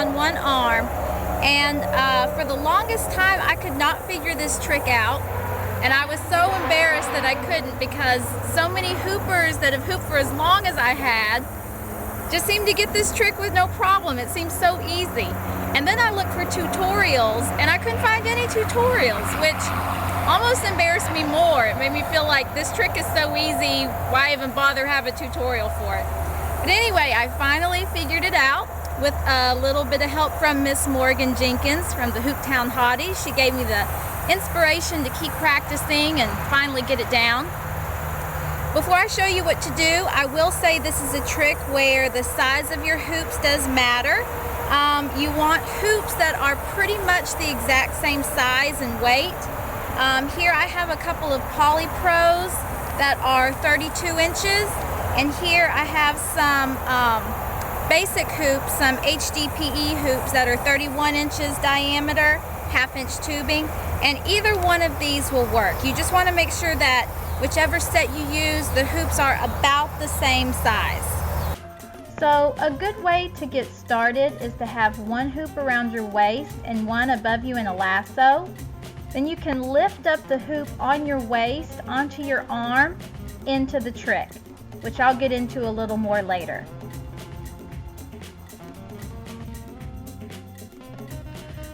on one arm, and for the longest time I could not figure this trick out, and I was so embarrassed that I couldn't, because so many hoopers that have hooped for as long as I had just seemed to get this trick with no problem. It seems so easy. And then I looked for tutorials and I couldn't find any tutorials, which almost embarrassed me more. It made me feel like this trick is so easy, why even bother have a tutorial for it? But anyway, I finally figured it out with a little bit of help from Miss Morgan Jenkins from the Hooptown Hottie. She gave me the inspiration to keep practicing and finally get it down. Before I show you what to do, I will say this is a trick where the size of your hoops does matter. You want hoops that are pretty much the exact same size and weight. Here I have a couple of Poly Pros that are 32 inches, and here I have some basic hoops, some HDPE hoops that are 31 inches diameter, half-inch tubing, and either one of these will work. You just want to make sure that whichever set you use, the hoops are about the same size. So a good way to get started is to have one hoop around your waist and one above you in a lasso. Then you can lift up the hoop on your waist onto your arm into the trick, which I'll get into a little more later.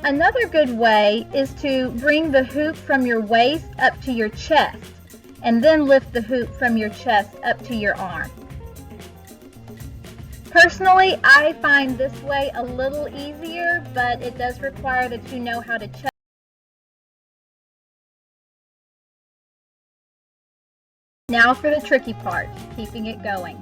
Another good way is to bring the hoop from your waist up to your chest and then lift the hoop from your chest up to your arm. Personally, I find this way a little easier, but it does require that you know how to check. Now for the tricky part, keeping it going.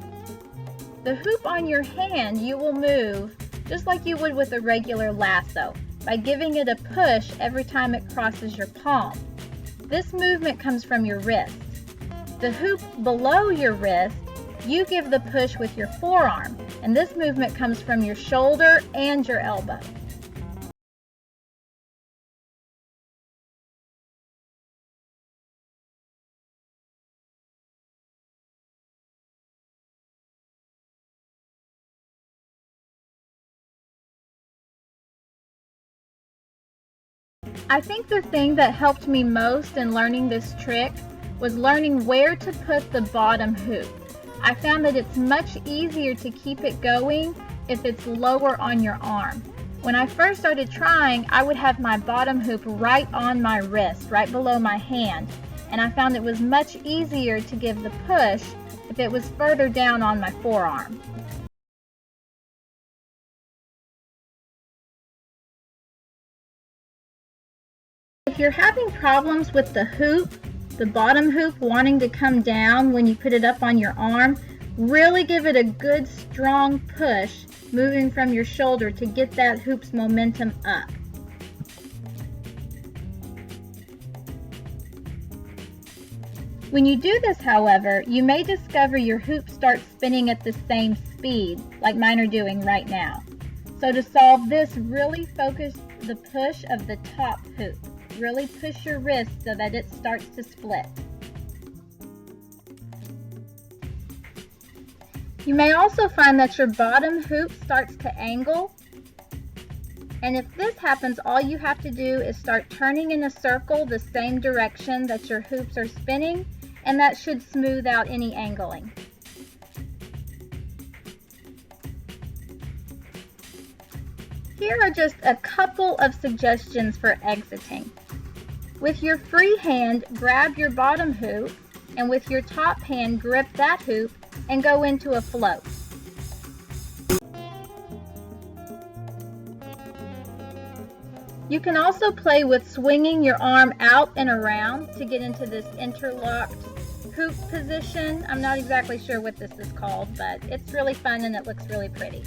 The hoop on your hand you will move just like you would with a regular lasso by giving it a push every time it crosses your palm. This movement comes from your wrist. The hoop below your wrist, you give the push with your forearm, and this movement comes from your shoulder and your elbow. I think the thing that helped me most in learning this trick was learning where to put the bottom hoop. I found that it's much easier to keep it going if it's lower on your arm. When I first started trying, I would have my bottom hoop right on my wrist, right below my hand, and I found it was much easier to give the push if it was further down on my forearm. If you're having problems with the hoop, the bottom hoop wanting to come down when you put it up on your arm, really give it a good strong push moving from your shoulder to get that hoop's momentum up. When you do this, however, you may discover your hoop starts spinning at the same speed like mine are doing right now. So to solve this, really focus the push of the top hoop. Really push your wrist so that it starts to split. You may also find that your bottom hoop starts to angle, and if this happens, all you have to do is start turning in a circle the same direction that your hoops are spinning, and that should smooth out any angling. Here are just a couple of suggestions for exiting. With your free hand, grab your bottom hoop, and with your top hand, grip that hoop and go into a float. You can also play with swinging your arm out and around to get into this interlocked hoop position. I'm not exactly sure what this is called, but it's really fun and it looks really pretty.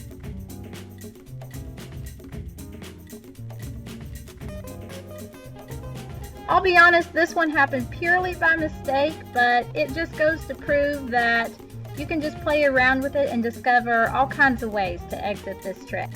I'll be honest, this one happened purely by mistake, but it just goes to prove that you can just play around with it and discover all kinds of ways to exit this trick.